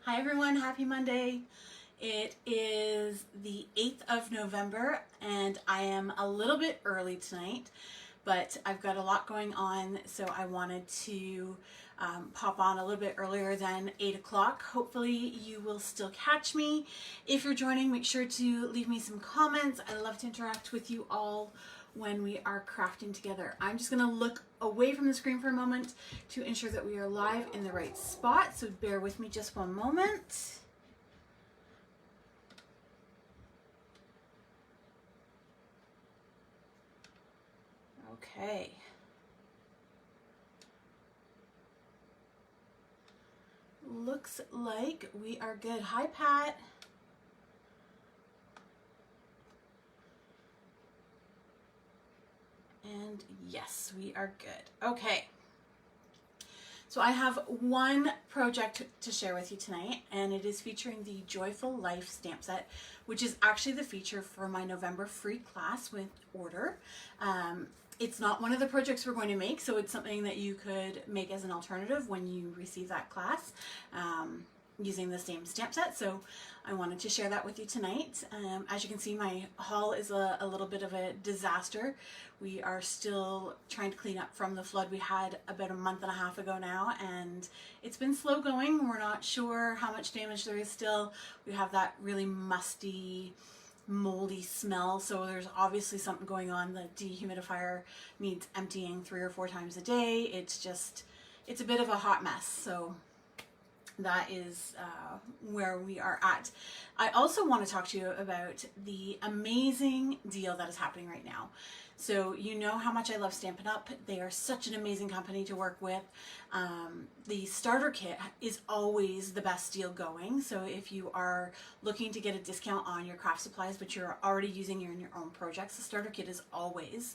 Hi everyone, happy Monday. It is the 8th of November and I am a little bit early tonight, but I've got a lot going on, so I wanted to pop on a little bit earlier than 8 o'clock. Hopefully you will still catch me. If you're joining, make sure to leave me some comments. I love to interact with you all when we are crafting together. I'm just gonna look away from the screen for a moment to ensure that we are live in the right spot, so bear with me just one moment. Okay. Looks like we are good. Hi, Pat. And yes, we are good. Okay. So I have one project to share with you tonight, and it is featuring the Joyful Life stamp set, which is actually the feature for my November free class with order. It's not one of the projects we're going to make, so it's something that you could make as an alternative when you receive that class using the same stamp set. So I wanted to share that with you tonight. As you can see, my haul is a little bit of a disaster. We are still trying to clean up from the flood we had about a month and a half ago now, and it's been slow going. We're not sure how much damage there is still. We have that really musty, moldy smell, so there's obviously something going on. The dehumidifier needs emptying 3 or 4 times a day. It's a bit of a hot mess, so that is where we are at. I also want to talk to you about the amazing deal that is happening right now. So you know how much I love Stampin' Up. They are such an amazing company to work with. The starter kit is always the best deal going. So if you are looking to get a discount on your craft supplies, but you're already using in your own projects, the starter kit is always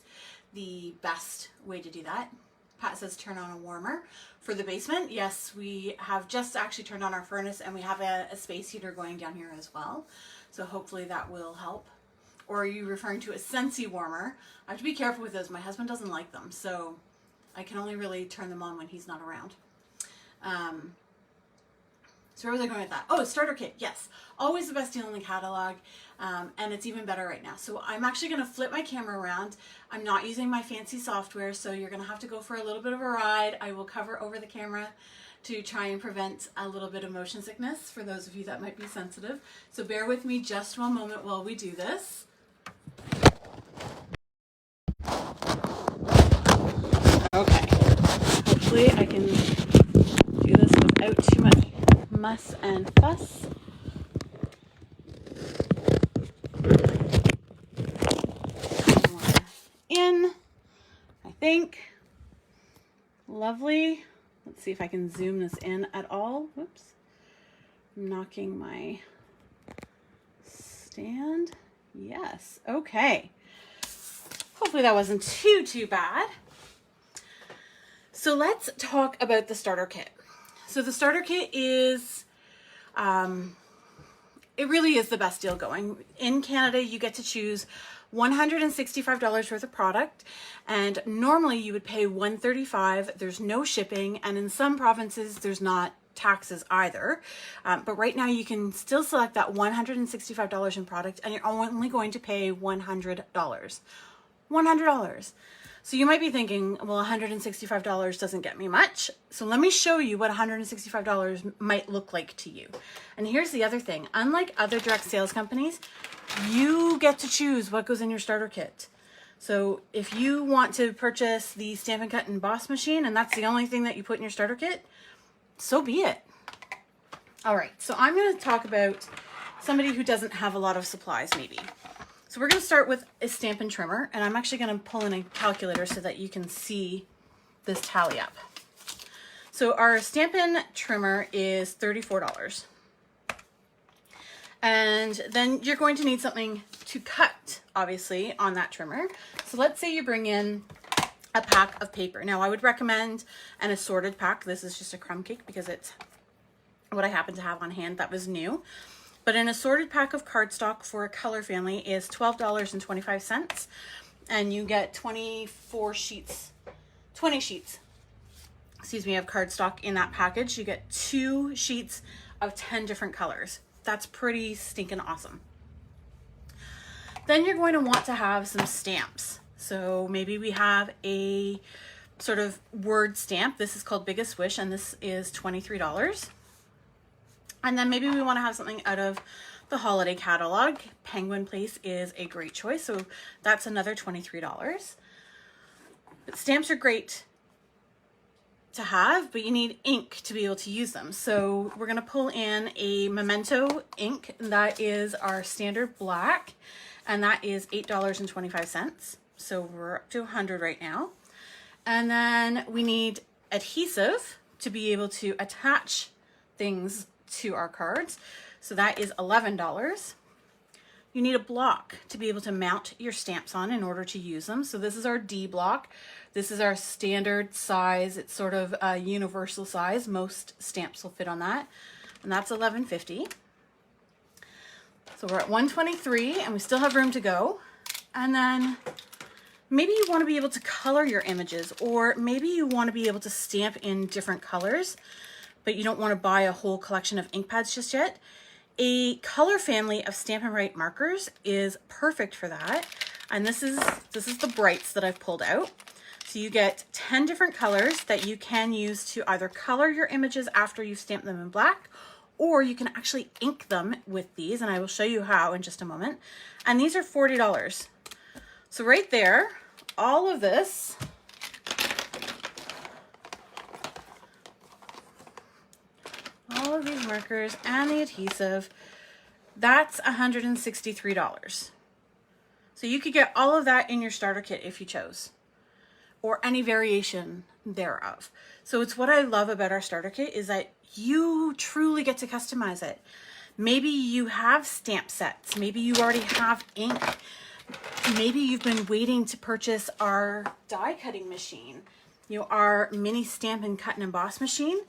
the best way to do that. Pat says turn on a warmer for the basement. Yes, we have just actually turned on our furnace, and we have a space heater going down here as well. So hopefully that will help. Or are you referring to a Scentsy warmer? I have to be careful with those. My husband doesn't like them, so I can only really turn them on when he's not around. So where was I going with that? Oh, starter kit, yes. Always the best deal in the catalog, and it's even better right now. So I'm actually gonna flip my camera around. I'm not using my fancy software, so you're gonna have to go for a little bit of a ride. I will cover over the camera to try and prevent a little bit of motion sickness for those of you that might be sensitive. So bear with me just one moment while we do this. Okay, hopefully I can do this without too much muss and fuss. In, I think. Lovely. Let's see if I can zoom this in at all. Whoops. I'm knocking my stand. Yes. Okay. Hopefully that wasn't too bad. So let's talk about the starter kit. So the starter kit is, it really is the best deal going. In Canada, you get to choose $165 worth of product, and normally you would pay $135. There's no shipping, and in some provinces there's not taxes either. But right now you can still select that $165 in product, and you're only going to pay $100. $100. So you might be thinking, well, $165 doesn't get me much. So let me show you what $165 might look like to you. And here's the other thing. Unlike other direct sales companies, you get to choose what goes in your starter kit. So if you want to purchase the Stampin' Cut and Boss machine, and that's the only thing that you put in your starter kit, so be it. All right, so I'm going to talk about somebody who doesn't have a lot of supplies maybe. So we're going to start with a Stampin' trimmer, and I'm actually going to pull in a calculator so that you can see this tally up. So our Stampin' trimmer is $34. And then you're going to need something to cut, obviously, on that trimmer. So let's say you bring in a pack of paper. Now I would recommend an assorted pack. This is just a crumb cake because it's what I happen to have on hand that was new. But an assorted pack of cardstock for a color family is $12.25, and you get 20 sheets, excuse me, of cardstock in that package. You get 2 sheets of 10 different colors. That's pretty stinking awesome. Then you're going to want to have some stamps. So maybe we have a sort of word stamp. This is called Biggest Wish, and this is $23. And then maybe we want to have something out of the holiday catalog. Penguin Place is a great choice, so that's another $23. But stamps are great to have, but you need ink to be able to use them. So we're going to pull in a Memento Ink. That is our standard black, and that is $8.25. So we're up to 100 right now. And then we need adhesive to be able to attach things to our cards. So that is $11. You need a block to be able to mount your stamps on in order to use them. So this is our D block. This is our standard size. It's sort of a universal size. Most stamps will fit on that. And that's $11.50. So we're at 123 and we still have room to go. And then maybe you want to be able to color your images, or maybe you want to be able to stamp in different colors, but you don't want to buy a whole collection of ink pads just yet. A color family of Stampin' Write markers is perfect for that. And this is the brights that I've pulled out. So you get 10 different colors that you can use to either color your images after you've stamped them in black, or you can actually ink them with these, and I will show you how in just a moment. And these are $40. So right there, all of this, all of these markers and the adhesive, that's $163. So you could get all of that in your starter kit if you chose, or any variation thereof. So it's what I love about our starter kit is that you truly get to customize it. Maybe you have stamp sets, maybe you already have ink, maybe you've been waiting to purchase our die cutting machine. You know, our mini Stampin' Cut and Emboss machine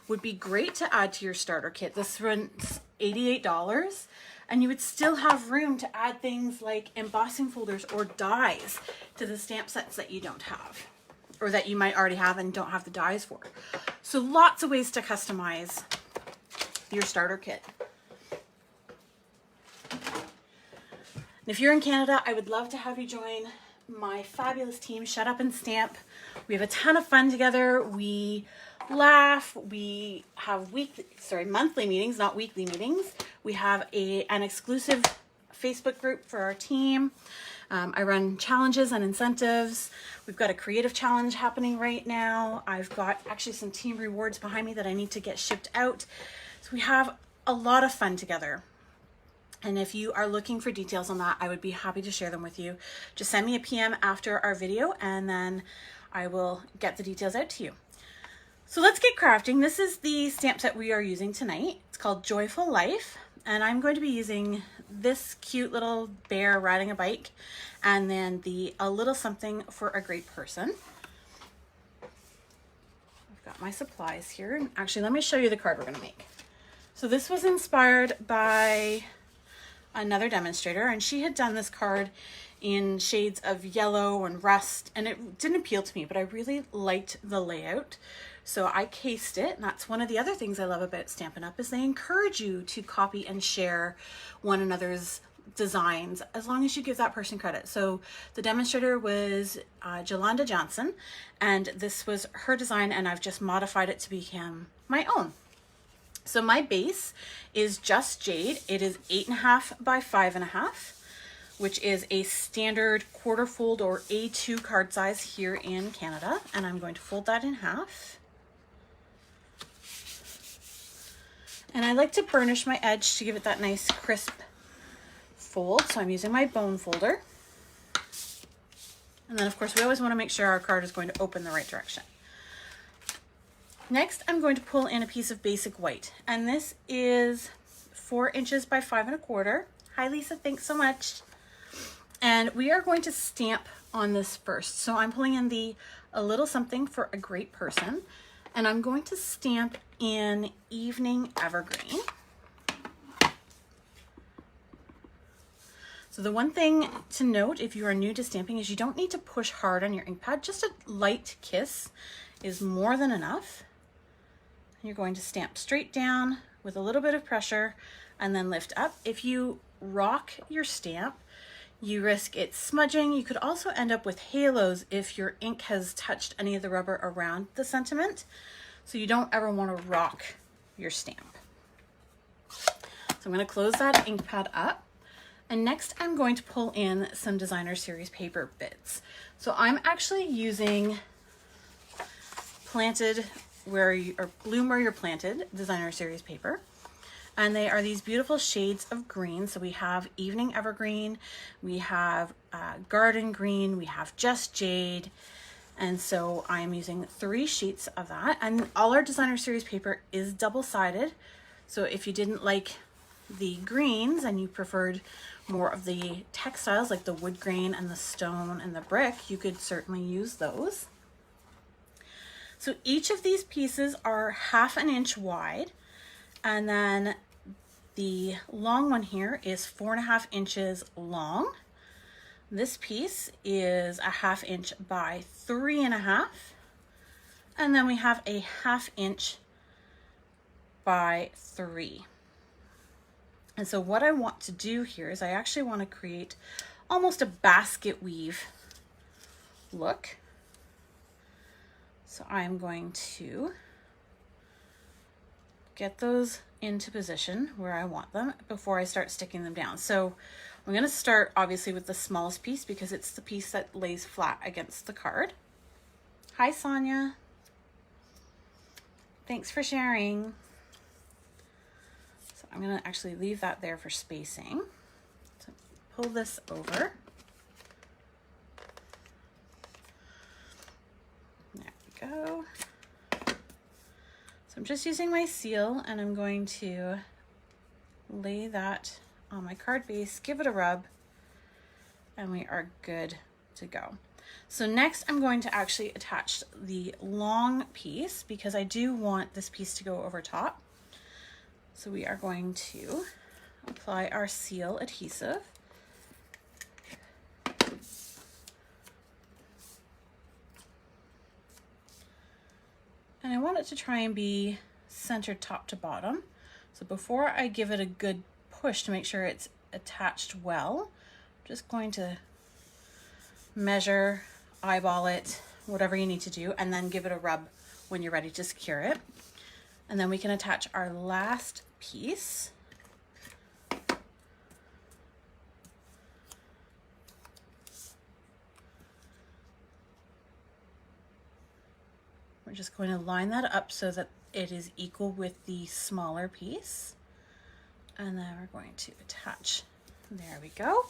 would be great to add to your starter kit. This runs $88, and you would still have room to add things like embossing folders or dies to the stamp sets that you don't have, or that you might already have and don't have the dies for. So lots of ways to customize your starter kit. And if you're in Canada, I would love to have you join my fabulous team, Shut Up and Stamp. We have a ton of fun together. We laugh. We have monthly meetings, not weekly meetings. We have an exclusive Facebook group for our team. I run challenges and incentives. We've got a creative challenge happening right now. I've got actually some team rewards behind me that I need to get shipped out. So we have a lot of fun together. And if you are looking for details on that, I would be happy to share them with you. Just send me a PM after our video and then I will get the details out to you. So let's get crafting. This is the stamp set we are using tonight. It's called Joyful Life, and I'm going to be using this cute little bear riding a bike and then a little something for a great person. I've got my supplies here. And actually, let me show you the card we're going to make. So this was inspired by another demonstrator, and she had done this card in shades of yellow and rust, and it didn't appeal to me, but I really liked the layout. So I cased it, and that's one of the other things I love about Stampin' Up! Is they encourage you to copy and share one another's designs as long as you give that person credit. So the demonstrator was Jolanda Johnstone, and this was her design, and I've just modified it to become my own. So my base is just jade. It is 8.5 by 5.5, which is a standard quarter fold or A2 card size here in Canada. And I'm going to fold that in half. And I like to burnish my edge to give it that nice crisp fold. So I'm using my bone folder. And then of course we always want to make sure our card is going to open the right direction. Next, I'm going to pull in a piece of basic white, and this is 4 inches by 5.25. Hi, Lisa, thanks so much. And we are going to stamp on this first. So I'm pulling in a little something for a great person, and I'm going to stamp in Evening Evergreen. So the one thing to note if you are new to stamping is you don't need to push hard on your ink pad. Just a light kiss is more than enough. You're going to stamp straight down with a little bit of pressure and then lift up. If you rock your stamp, you risk it smudging. You could also end up with halos if your ink has touched any of the rubber around the sentiment. So you don't ever want to rock your stamp. So I'm going to close that ink pad up. And next I'm going to pull in some designer series paper bits. So I'm actually using Planted Where You, or Bloom Where You're Planted designer series paper. And they are these beautiful shades of green. So we have Evening Evergreen, we have Garden Green, we have Just Jade. And so I'm using 3 sheets of that. And all our designer series paper is double-sided. So if you didn't like the greens and you preferred more of the textiles like the wood grain and the stone and the brick, you could certainly use those. So each of these pieces are 1/2 inch wide, and then the long one here is 4.5 inches long. This piece is 1/2 inch by 3.5, and then we have a 1/2 inch by 3. And so what I want to do here is I actually want to create almost a basket weave look. So I'm going to get those into position where I want them before I start sticking them down. So I'm going to start obviously with the smallest piece because it's the piece that lays flat against the card. Hi, Sonia. Thanks for sharing. So I'm going to actually leave that there for spacing. So pull this over. There we go. So I'm just using my seal and I'm going to lay that on my card base, give it a rub, and we are good to go. So next I'm going to actually attach the long piece because I do want this piece to go over top. So we are going to apply our seal adhesive. And I want it to try and be centered top to bottom. So before I give it a good push to make sure it's attached well, I'm just going to measure, eyeball it, whatever you need to do, and then give it a rub when you're ready to secure it. And then we can attach our last piece. We're just going to line that up so that it is equal with the smaller piece. And then we're going to attach. There we go.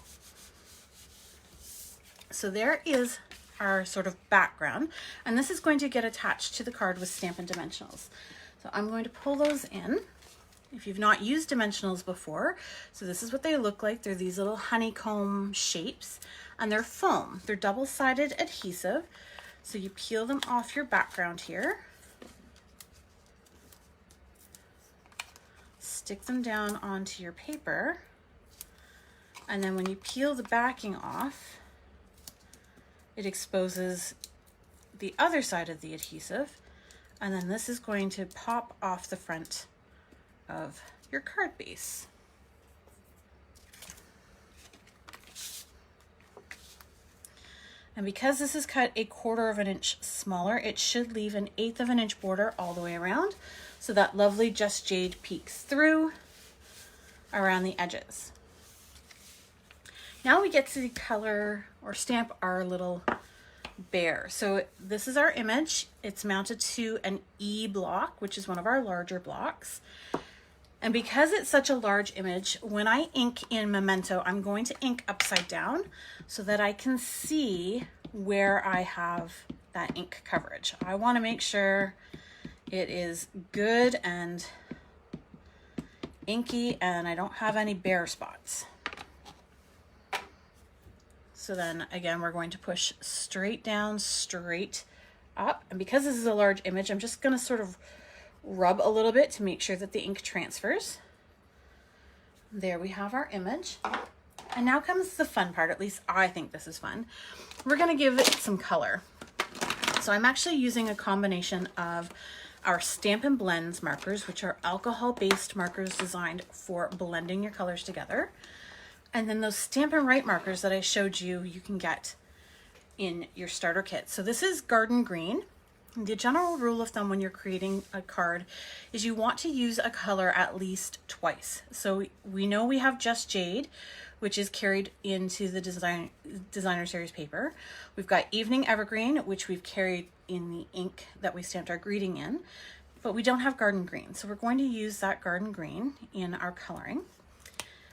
So there is our sort of background, and this is going to get attached to the card with Stampin Dimensionals. So I'm going to pull those in. If you've not used Dimensionals before, so this is what they look like. They're these little honeycomb shapes, and they're foam. They're double-sided adhesive. So you peel them off your background here, stick them down onto your paper, and then when you peel the backing off, it exposes the other side of the adhesive, and then this is going to pop off the front of your card base. And because this is cut 1/4 inch smaller, it should leave an 1/8 inch border all the way around, so that lovely Just Jade peeks through around the edges. Now we get to color or stamp our little bear. So this is our image. It's mounted to an E block, which is one of our larger blocks. And because it's such a large image, when I ink in Memento, I'm going to ink upside down so that I can see where I have that ink coverage. I want to make sure it is good and inky and I don't have any bare spots. So then again, we're going to push straight down, straight up. And because this is a large image, I'm just going to sort of rub a little bit to make sure that the ink transfers. There we have our image. And now comes the fun part, at least I think this is fun. We're going to give it some color. So I'm actually using a combination of our Stampin' Blends markers, which are alcohol-based markers designed for blending your colors together. And then those Stampin' Write markers that I showed you, you can get in your starter kit. So this is Garden Green. The general rule of thumb when you're creating a card is you want to use a color at least twice. So we know we have Just Jade, which is carried into the designer series paper. We've got Evening Evergreen, which we've carried in the ink that we stamped our greeting in, but we don't have Garden Green. So we're going to use that Garden Green in our coloring.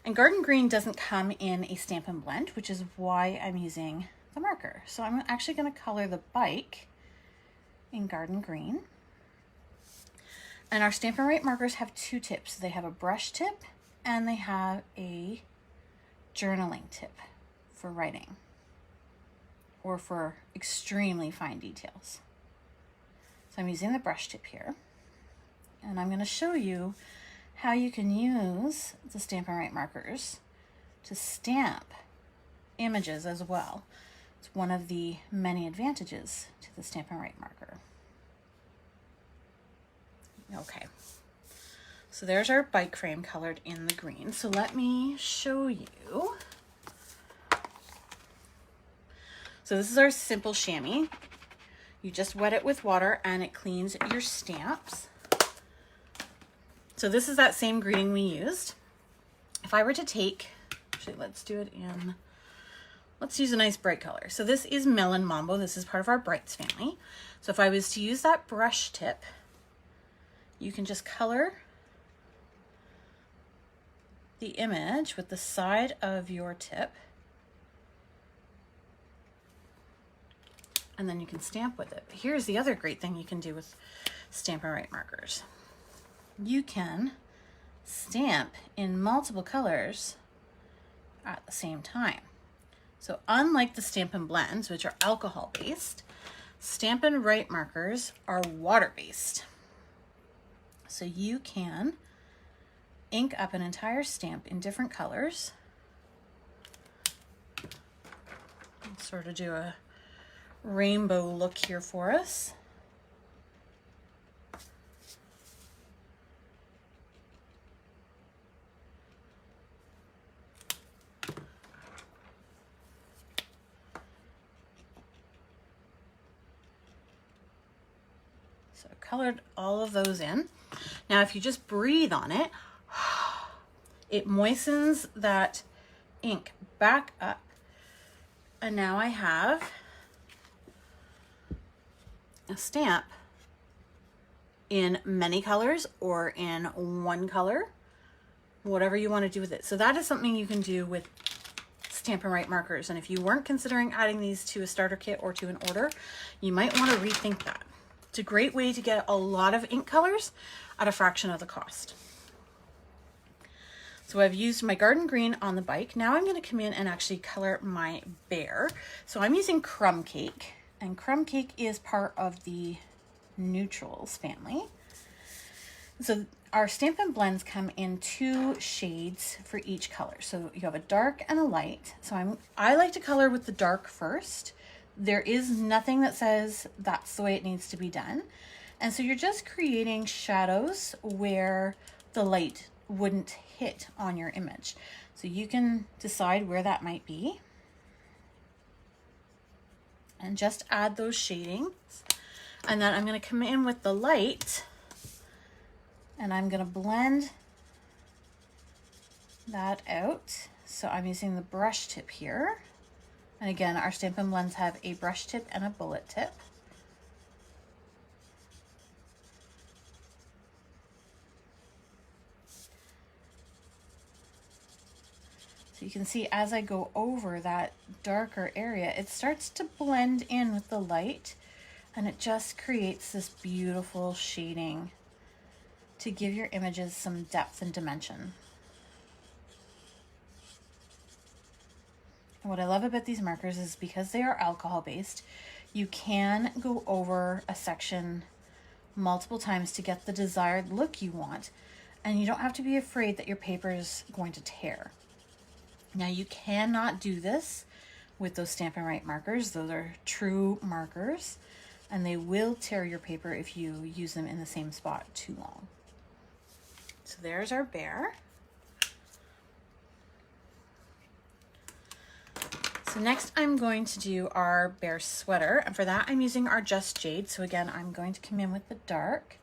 And Garden Green doesn't come in a Stampin' Blend, which is why I'm using the marker. So I'm actually going to color the bike in Garden Green. And our Stampin' Write markers have two tips. They have a brush tip and they have a journaling tip for writing or for extremely fine details. So I'm using the brush tip here, and I'm going to show you how you can use the Stampin' Write markers to stamp images as well. It's one of the many advantages to the Stampin' Write marker. Okay, so there's our bike frame colored in the green. So let me show you. So this is our simple chamois. You just wet it with water and it cleans your stamps. So this is that same greeting we used. If I were to take, actually let's do it in, let's use a nice bright color. So this is Melon Mambo. This is part of our Brights family. So if I was to use that brush tip, you can just color the image with the side of your tip, and then you can stamp with it. But here's the other great thing you can do with Stampin' Write markers. You can stamp in multiple colors at the same time. So unlike the Stampin' Blends, which are alcohol-based, Stampin' Write markers are water-based. So you can ink up an entire stamp in different colors. Let's sort of do a rainbow look here for us. So I colored all of those in. Now, if you just breathe on it, it moistens that ink back up. And now I have a stamp in many colors or in one color, whatever you want to do with it. So that is something you can do with Stampin' Write markers. And if you weren't considering adding these to a starter kit or to an order, you might want to rethink that. It's a great way to get a lot of ink colors at a fraction of the cost. So I've used my Garden Green on the bike. Now I'm going to come in and actually color my bear. So I'm using Crumb Cake, and Crumb Cake is part of the Neutrals family. So our Stampin' Blends come in two shades for each color. So you have a dark and a light. So I like to color with the dark first. There is nothing that says that's the way it needs to be done. And so you're just creating shadows where the light wouldn't hit on your image. So you can decide where that might be and just add those shadings. And then I'm going to come in with the light and I'm going to blend that out. So I'm using the brush tip here. And again, our Stampin' Blends have a brush tip and a bullet tip. So you can see as I go over that darker area, it starts to blend in with the light, and it just creates this beautiful shading to give your images some depth and dimension. And what I love about these markers is because they are alcohol based, you can go over a section multiple times to get the desired look you want, and you don't have to be afraid that your paper is going to tear. Now you cannot do this with those Stampin' Write markers. Those are true markers. and they will tear your paper if you use them in the same spot too long. So there's our bear. So next I'm going to do our bear sweater, and for that I'm using our Just Jade. So again, I'm going to come in with the dark.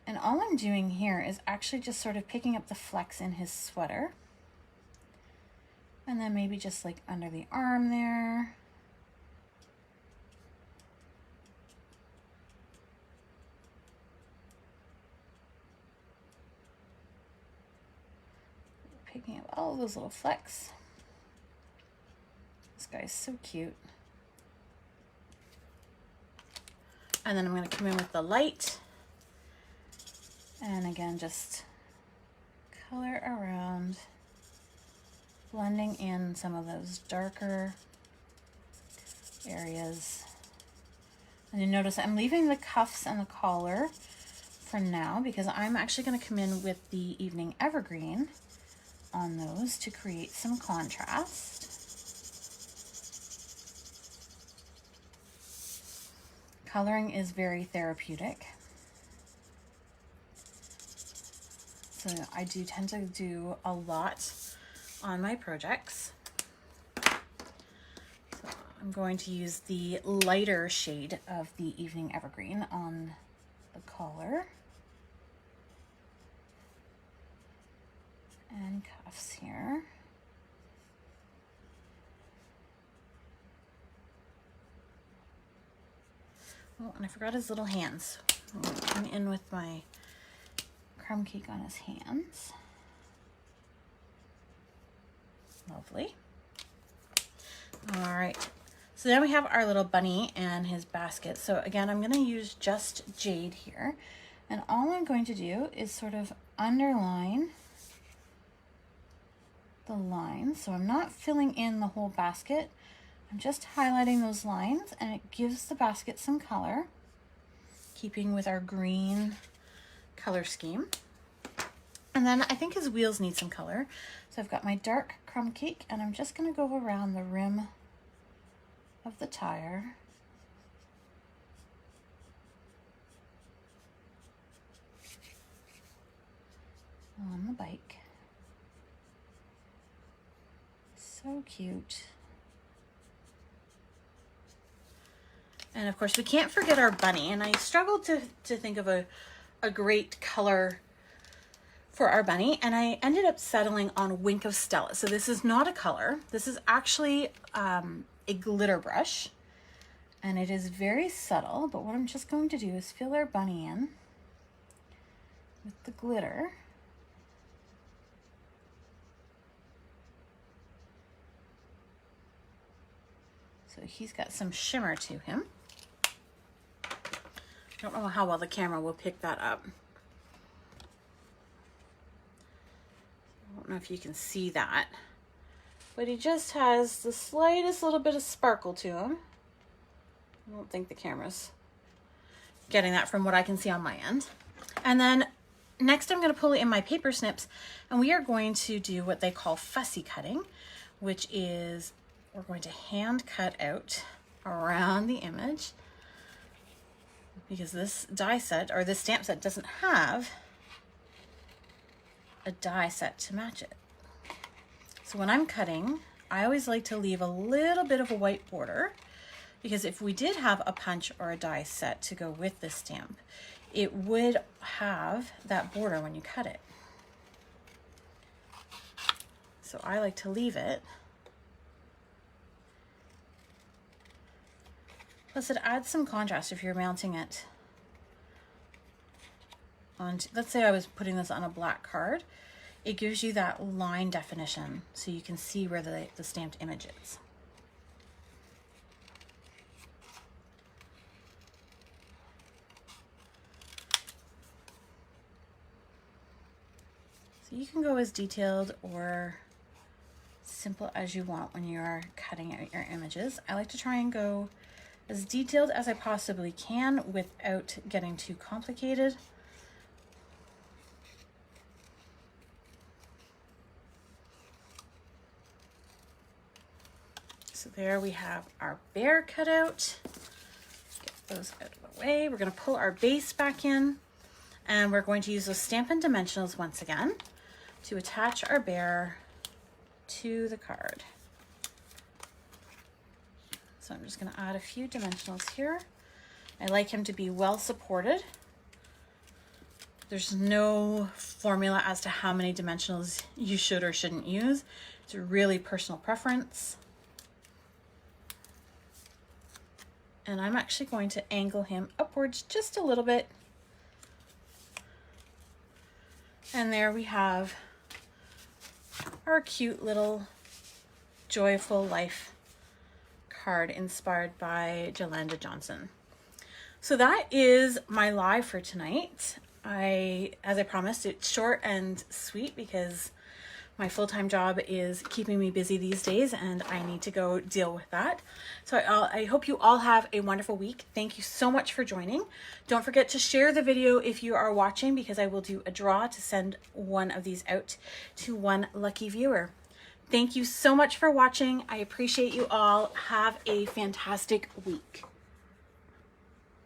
And all I'm doing here is actually just sort of picking up the flecks in his sweater. And then maybe just like under the arm there. Picking up all of those little flecks. This guy's so cute. And then I'm going to come in with the light. And again, just color around, blending in some of those darker areas. And you notice I'm leaving the cuffs and the collar for now because I'm actually going to come in with the Evening Evergreen on those to create some contrast. Coloring is very therapeutic. So I do tend to do a lot on my projects. So I'm going to use the lighter shade of the Evening Evergreen on the collar and cuffs here. Oh, and I forgot his little hands. I'm going to come in with my crumb cake on his hands. Lovely. All right, so then we have our little bunny and his basket. So again, I'm going to use Just Jade here, and all I'm going to do is sort of underline the lines. So I'm not filling in the whole basket. I'm just highlighting those lines, and it gives the basket some color, keeping with our green color scheme. And then I think his wheels need some color. So I've got my dark crumb cake, and I'm just going to go around the rim of the tire. On the bike. So cute. And of course, we can't forget our bunny. And I struggled to think of a great color for our bunny. And I ended up settling on Wink of Stella. So this is not a color. This is actually a glitter brush. And it is very subtle. But what I'm just going to do is fill our bunny in with the glitter. So he's got some shimmer to him. I don't know how well the camera will pick that up. I don't know if you can see that, but he just has the slightest little bit of sparkle to him. I don't think the camera's getting that from what I can see on my end. And then next I'm going to pull in my paper snips, and we are going to do what they call fussy cutting, which is we're going to hand cut out around the image, because this die set, or this stamp set, doesn't have a die set to match it. So when I'm cutting, I always like to leave a little bit of a white border, because if we did have a punch or a die set to go with this stamp, it would have that border when you cut it. So I like to leave it. Plus it adds some contrast if you're mounting it on, let's say I was putting this on a black card, it gives you that line definition so you can see where the stamped image is. So you can go as detailed or simple as you want when you are cutting out your images. I like to try and go as detailed as I possibly can without getting too complicated. So there we have our bear cut out. those out of the way. We're going to pull our base back in, and we're going to use those Stampin Dimensionals once again to attach our bear to the card. So I'm just going to add a few dimensionals here. I like him to be well supported. There's no formula as to how many dimensionals you should or shouldn't use. It's a really personal preference. And I'm actually going to angle him upwards just a little bit. And there we have our cute little Joyful Life card inspired by Jolanda Johnstone. So that is my live for tonight. As I promised, it's short and sweet because my full-time job is keeping me busy these days and I need to go deal with that. So I hope you all have a wonderful week. Thank you so much for joining. Don't forget to share the video if you are watching, because I will do a draw to send one of these out to one lucky viewer. Thank you so much for watching. I appreciate you all. Have a fantastic week.